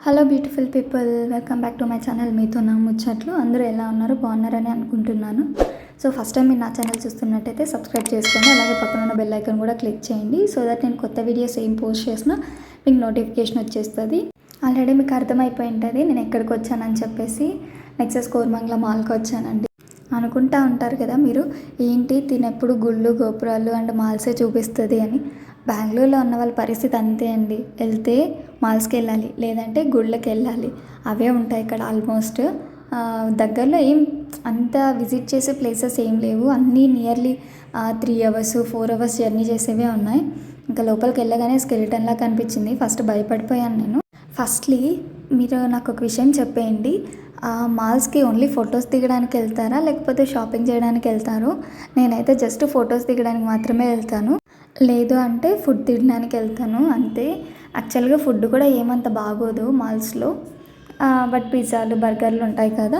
Hello beautiful people, welcome back to my channel. మీతో నా ముచ్చట్లు. అందరూ ఎలా ఉన్నారు? బాగున్నారని అనుకుంటున్నాను. సో ఫస్ట్ టైం మీరు నా ఛానల్ చూస్తున్నట్టయితే సబ్స్క్రైబ్ చేసుకోండి. అలాగే పక్కన ఉన్న బెల్ ఐకాన్ కూడా క్లిక్ చేయండి, సో దట్ నేను కొత్త వీడియోస్ ఏం పోస్ట్ చేసినా మీకు నోటిఫికేషన్ వచ్చేస్తుంది. ఆల్రెడీ మీకు అర్థమైపోయి ఉంటుంది నేను ఎక్కడికి వచ్చానని చెప్పేసి. నెక్సెస్ కోరమంగళ మాల్కి వచ్చానండి. అనుకుంటా ఉంటారు కదా మీరు, ఏంటి తినెప్పుడు గుళ్ళు గోపురాలు అండ్ మాల్సే చూపిస్తుంది అని. బెంగళూరులో ఉన్న వాళ్ళ పరిస్థితి అంతే అండి. వెళ్తే మాల్స్కి వెళ్ళాలి, లేదంటే గుళ్ళకి వెళ్ళాలి. అవే ఉంటాయి ఇక్కడ ఆల్మోస్ట్. దగ్గరలో ఏం అంత విజిట్ చేసే ప్లేసెస్ ఏం లేవు. అన్నీ నియర్లీ 3 hours 4 hours జర్నీ చేసేవే ఉన్నాయి. ఇంకా లోపలికి వెళ్ళగానే స్కెలిటన్లా కనిపించింది. ఫస్ట్ భయపడిపోయాను నేను. ఫస్ట్లీ మీరు నాకు ఒక విషయం చెప్పేయండి, మాల్స్కి ఓన్లీ ఫొటోస్ దిగడానికి వెళ్తారా లేకపోతే షాపింగ్ చేయడానికి వెళ్తారు? నేనైతే జస్ట్ ఫొటోస్ దిగడానికి మాత్రమే వెళ్తాను, లేదు అంటే ఫుడ్ తినడానికి వెళ్తాను అంతే. యాక్చువల్గా ఫుడ్ కూడా ఏమంత బాగోదు మాల్స్లో, బట్ పిజ్జాలు బర్గర్లు ఉంటాయి కదా,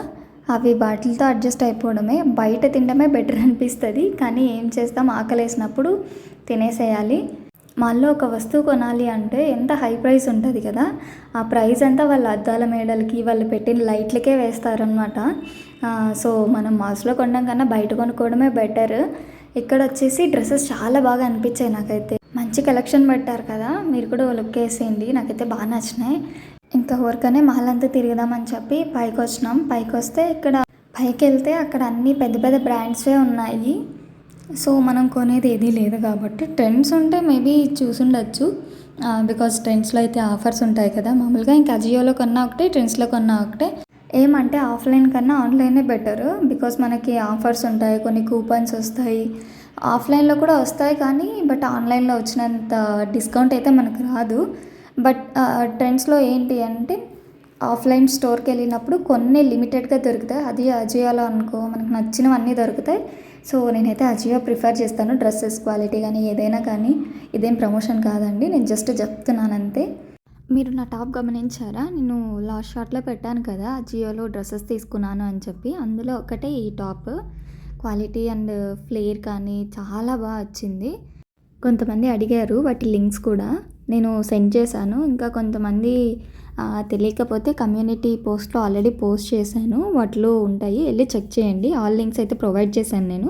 అవి వాటితో అడ్జస్ట్ అయిపోవడమే. బయట తినడమే బెటర్ అనిపిస్తుంది, కానీ ఏం చేస్తాం, ఆకలేసినప్పుడు తినేసేయాలి. మాల్లో ఒక వస్తువు కొనాలి అంటే ఎంత హై ప్రైస్ ఉంటుంది కదా, ఆ ప్రైస్ అంతా వాళ్ళ అద్దాల మేడలకి వాళ్ళు పెట్టిన లైట్లకే వేస్తారనమాట. సో మనం మాల్స్లో కొనడం కన్నా బయట కొనుక్కోవడమే బెటర్. ఇక్కడ వచ్చేసి డ్రెస్సెస్ చాలా బాగా అనిపించాయి నాకైతే. మంచి కలెక్షన్ పెట్టారు కదా, మీరు కూడా లుక్ వేసేయండి. నాకైతే బాగా నచ్చినాయి. ఇంకా ఊరికనే మాల్ అంతా తిరుగుదామని చెప్పి పైకి వచ్చినాం. పైకి వస్తే ఇక్కడ పైకి వెళ్తే అక్కడ అన్నీ పెద్ద పెద్ద బ్రాండ్సే ఉన్నాయి. సో మనం కొనేది ఏదీ లేదు కాబట్టి, ట్రెండ్స్ ఉంటే మేబీ చూసుండొచ్చు. బికాజ్ ట్రెండ్స్లో అయితే ఆఫర్స్ ఉంటాయి కదా మామూలుగా. ఇంకా అజియోలో కొన్నా ఒకటే, ట్రెండ్స్లో కొన్నా ఒకటే. ఏమంటే ఆఫ్లైన్ కన్నా ఆన్లైనే బెటరు, బికాజ్ మనకి ఆఫర్స్ ఉంటాయి, కొన్ని కూపన్స్ వస్తాయి. ఆఫ్లైన్లో కూడా వస్తాయి కానీ బట్ ఆన్లైన్లో వచ్చినంత డిస్కౌంట్ అయితే మనకు రాదు. బట్ ట్రెండ్స్లో ఏంటి అంటే ఆఫ్లైన్ స్టోర్కి వెళ్ళినప్పుడు కొన్ని లిమిటెడ్గా దొరుకుతాయి. అది అజియోలో అనుకో మనకు నచ్చినవన్నీ దొరుకుతాయి. సో నేనైతే అజియో ప్రిఫర్ చేస్తాను, డ్రెస్సెస్ క్వాలిటీ కానీ ఏదైనా కానీ. ఇదేం ప్రమోషన్ కాదండి, నేను జస్ట్ చెప్తున్నాను అంతే. మీరు నా టాప్ గమనించారా? నేను లాస్ట్ షార్ట్లో పెట్టాను కదా అజియోలో డ్రెస్సెస్ తీసుకున్నాను అని చెప్పి. అందులో ఒకటే ఈ టాప్. క్వాలిటీ అండ్ ఫ్లేర్ కానీ చాలా బాగా వచ్చింది. కొంతమంది అడిగారు వాటి లింక్స్ కూడా, నేను సెండ్ చేశాను. ఇంకా కొంతమంది తెలియకపోతే కమ్యూనిటీ పోస్ట్లో ఆల్రెడీ పోస్ట్ చేశాను, వాటిలో ఉంటాయి, వెళ్ళి చెక్ చేయండి. ఆల్ లింక్స్ అయితే ప్రొవైడ్ చేశాను నేను.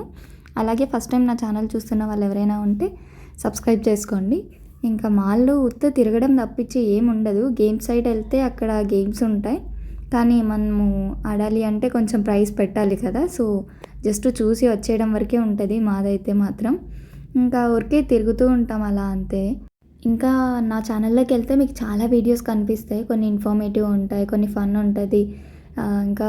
అలాగే ఫస్ట్ టైం నా ఛానల్ చూస్తున్న వాళ్ళు ఎవరైనా ఉంటే సబ్స్క్రైబ్ చేసుకోండి. ఇంకా మాల్లో తిరగడం తప్పించి ఏముండదు. గేమ్స్ సైడ్ వెళ్తే అక్కడ గేమ్స్ ఉంటాయి, కానీ మనము ఆడాలి అంటే కొంచెం ప్రైస్ పెట్టాలి కదా. సో జస్ట్ చూసి వచ్చేయడం వరకే ఉంటుంది మాదైతే మాత్రం. ఇంకా ఊరికే తిరుగుతూ ఉంటాం అలా అంతే. ఇంకా నా ఛానల్లోకి వెళ్తే మీకు చాలా వీడియోస్ కనిపిస్తాయి. కొన్ని ఇన్ఫర్మేటివ్ ఉంటాయి, కొన్ని ఫన్ ఉంటుంది, ఇంకా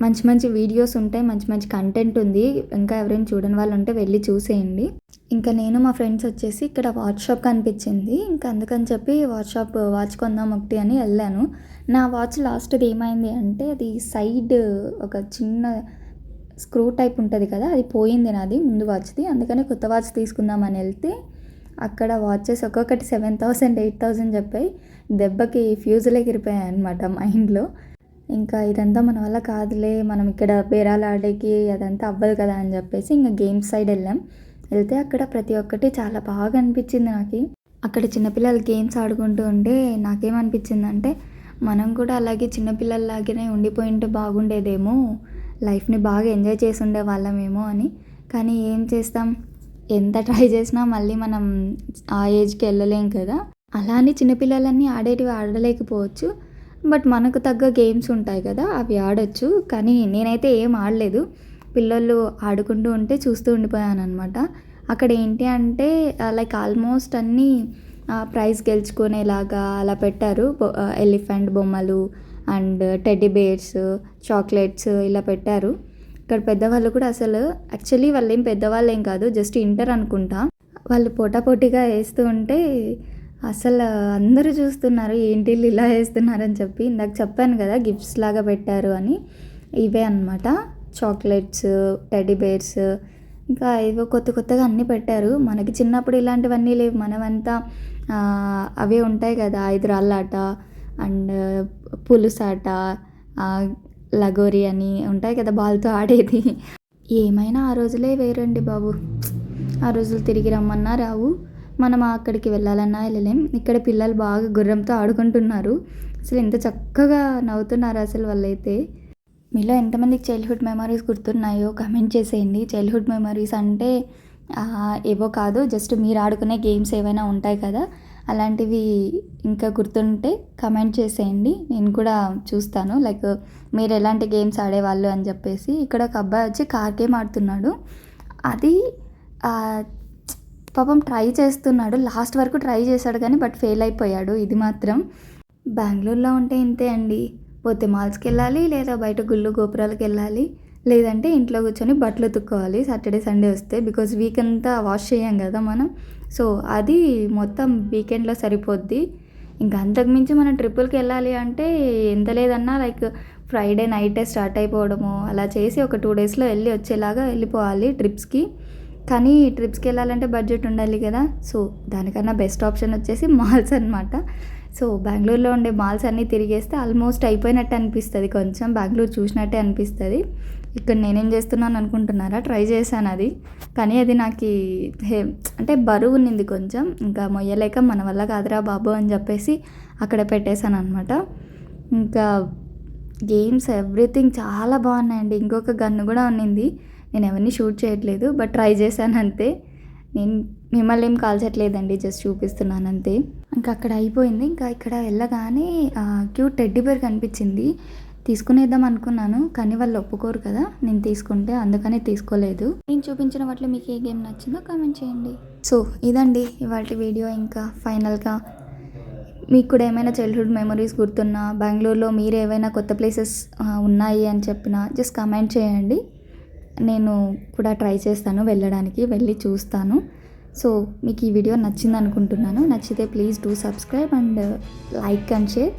మంచి మంచి వీడియోస్ ఉంటాయి, మంచి మంచి కంటెంట్ ఉంది. ఇంకా ఎవరైనా చూడని వాళ్ళు ఉంటే వెళ్ళి చూసేయండి. ఇంకా నేను మా ఫ్రెండ్స్ వచ్చేసి ఇక్కడ వాచ్ షాప్ కనిపించింది, ఇంకా అందుకని చెప్పి వాచ్ కొందాం ఒకటి అని వెళ్ళాను. నా వాచ్ లాస్ట్ది ఏమైంది అంటే, అది సైడ్ ఒక చిన్న స్క్రూ టైప్ ఉంటుంది కదా, అది పోయింది నాది ముందు వాచ్ది. అందుకని కొత్త వాచ్ తీసుకుందామని వెళ్తే అక్కడ వాచెస్ ఒక్కొక్కటి 7,000 8,000 చెప్పాయి. దెబ్బకి ఫ్యూజులే ఎగిరిపోయాయి అనమాట మైండ్లో. ఇంకా ఇదంతా మన వల్ల కాదులే, మనం ఇక్కడ బేరాలు ఆడేకి అదంతా అవ్వదు కదా అని చెప్పేసి ఇంకా గేమ్స్ సైడ్ వెళ్తే అక్కడ ప్రతి ఒక్కటి చాలా బాగా అనిపించింది నాకు. అక్కడ చిన్నపిల్లలు గేమ్స్ ఆడుకుంటూ ఉంటే నాకేమనిపించిందంటే, మనం కూడా అలాగే చిన్నపిల్లల్లాగానే ఉండిపోయి ఉంటే బాగుండేదేమో, లైఫ్ని బాగా ఎంజాయ్ చేసి ఉండే వాళ్ళమేమో అని. కానీ ఏం చేస్తాం, ఎంత ట్రై చేసినా మళ్ళీ మనం ఆ ఏజ్కి వెళ్ళలేం కదా. అలా అని చిన్నపిల్లలన్నీ ఆడేటివి ఆడలేకపోవచ్చు, బట్ మనకు తగ్గ గేమ్స్ ఉంటాయి కదా, అవి ఆడొచ్చు. కానీ నేనైతే ఏం ఆడలేదు, పిల్లలు ఆడుకుంటూ ఉంటే చూస్తూ ఉండిపోయాను అనమాట. అక్కడ ఏంటి అంటే లైక్ ఆల్మోస్ట్ అన్నీ ప్రైజ్ గెలుచుకునేలాగా అలా పెట్టారు. ఎలిఫెంట్ బొమ్మలు అండ్ టెడ్డీ బేర్స్, చాక్లెట్స్ ఇలా పెట్టారు. ఇక్కడ పెద్దవాళ్ళు కూడా అసలు యాక్చువల్లీ వాళ్ళు ఏం పెద్దవాళ్ళు ఏం కాదు, జస్ట్ ఇంటర్ అనుకుంటా. వాళ్ళు పోటాపోటీగా వేస్తూ ఉంటే అసలు అందరూ చూస్తున్నారు, ఏంటి ఇలా వేస్తున్నారని చెప్పి. ఇందాక చెప్పాను కదా గిఫ్ట్స్ లాగా పెట్టారు అని, ఇవే అనమాట. చాక్లెట్స్, టెడ్డీ బేర్స్, ఇంకా ఏవో కొత్త కొత్తగా అన్నీ పెట్టారు. మనకి చిన్నప్పుడు ఇలాంటివన్నీ లేవు. మనమంతా అవే ఉంటాయి కదా, 5 రాళ్ళాట అండ్ పులుసాట, లగోరి అని ఉంటాయి కదా బాల్తో ఆడేది. ఏమైనా ఆ రోజులే వేరండి బాబు. ఆ రోజులు తిరిగి రమ్మన్నా రావు, మనం అక్కడికి వెళ్ళాలన్నా వెళ్ళలేం. ఇక్కడ పిల్లలు బాగా గుర్రంతో ఆడుకుంటున్నారు. అసలు ఎంత చక్కగా నవ్వుతున్నారు అసలు వాళ్ళైతే. మీలో ఎంతమందికి చైల్డ్‌హుడ్ మెమరీస్ గుర్తున్నాయో కమెంట్ చేసేయండి. చైల్డ్‌హుడ్ మెమరీస్ అంటే ఏవో కాదు, జస్ట్ మీరు ఆడుకునే గేమ్స్ ఏవైనా ఉంటాయి కదా, అలాంటివి ఇంకా గుర్తుంటే కమెంట్ చేసేయండి. నేను కూడా చూస్తాను లైక్ మీరు ఎలాంటి గేమ్స్ ఆడేవాళ్ళు అని చెప్పేసి. ఇక్కడ ఒక అబ్బాయి వచ్చి కార్ గేమ్ ఆడుతున్నాడు. అది పాపం ట్రై చేస్తున్నాడు, లాస్ట్ వరకు ట్రై చేశాడు కానీ బట్ ఫెయిల్ అయిపోయాడు. ఇది మాత్రం బెంగళూరులో ఉంటే ఇంతే అండి. పోతే మాల్స్కి వెళ్ళాలి, లేదా బయట గుళ్ళు గోపురాలకు వెళ్ళాలి, లేదంటే ఇంట్లో కూర్చొని బట్టలు ఉతుక్కోవాలి సాటర్డే సండే వస్తే. బికాజ్ వీక్ అంతా వాష్ చేయం కదా మనం. సో అది మొత్తం వీకెండ్లో సరిపోద్ది. ఇంకా అంతకుమించి మనం ట్రిప్పులకి వెళ్ళాలి అంటే ఎంత లేదన్నా లైక్ ఫ్రైడే నైటే స్టార్ట్ అయిపోవడము అలా చేసి ఒక 2 డేస్లో వెళ్ళి వచ్చేలాగా వెళ్ళిపోవాలి ట్రిప్స్కి. కానీ ట్రిప్స్కి వెళ్ళాలంటే బడ్జెట్ ఉండాలి కదా. సో దానికన్నా బెస్ట్ ఆప్షన్ వచ్చేసి మాల్స్ అనమాట. సో బెంగళూరులో ఉండే మాల్స్ అన్నీ తిరిగేస్తే ఆల్మోస్ట్ అయిపోయినట్టు అనిపిస్తుంది, కొంచెం బెంగళూరు చూసినట్టే అనిపిస్తుంది. ఇక్కడ నేనేం చేస్తున్నాను అనుకుంటున్నారా, ట్రై చేశాను అది, కానీ అది నాకు అంటే బరువు ఉన్నింది కొంచెం, ఇంకా మొయ్యలేక మన వల్ల కాదురా బాబు అని చెప్పేసి అక్కడ పెట్టేశాను అనమాట. ఇంకా గేమ్స్ ఎవ్రీథింగ్ చాలా బాగున్నాయండి. ఇంకొక గన్ను కూడా ఉన్నింది, నేను ఎవరిని షూట్ చేయట్లేదు బట్ ట్రై చేశాను అంతే. నేను మిమ్మల్ని ఏం కాల్చట్లేదండి, జస్ట్ చూపిస్తున్నాను అంతే. ఇంకా అక్కడ అయిపోయింది. ఇంకా ఇక్కడ వెళ్ళగానే క్యూట్ టెడ్డీ బేర్ కనిపించింది, తీసుకునేద్దాం అనుకున్నాను కానీ వాళ్ళు ఒప్పుకోరు కదా నేను తీసుకుంటే, అందుకనే తీసుకోలేదు. నేను చూపించిన వాటిలో మీకు ఏ గేమ్ నచ్చిందో కామెంట్ చేయండి. సో ఇదండి ఇవాళ వీడియో. ఇంకా ఫైనల్గా మీకు కూడా ఏమైనా చైల్డ్హుడ్ మెమరీస్ గుర్తున్నా, బెంగళూరులో మీరు ఏవైనా కొత్త ప్లేసెస్ ఉన్నాయి అని చెప్పినా జస్ట్ కామెంట్ చేయండి. నేను కూడా ట్రై చేస్తాను వెళ్ళడానికి, వెళ్ళి చూస్తాను. సో మీకు ఈ వీడియో నచ్చింది అనుకుంటున్నాను. నచ్చితే please do subscribe and like and share.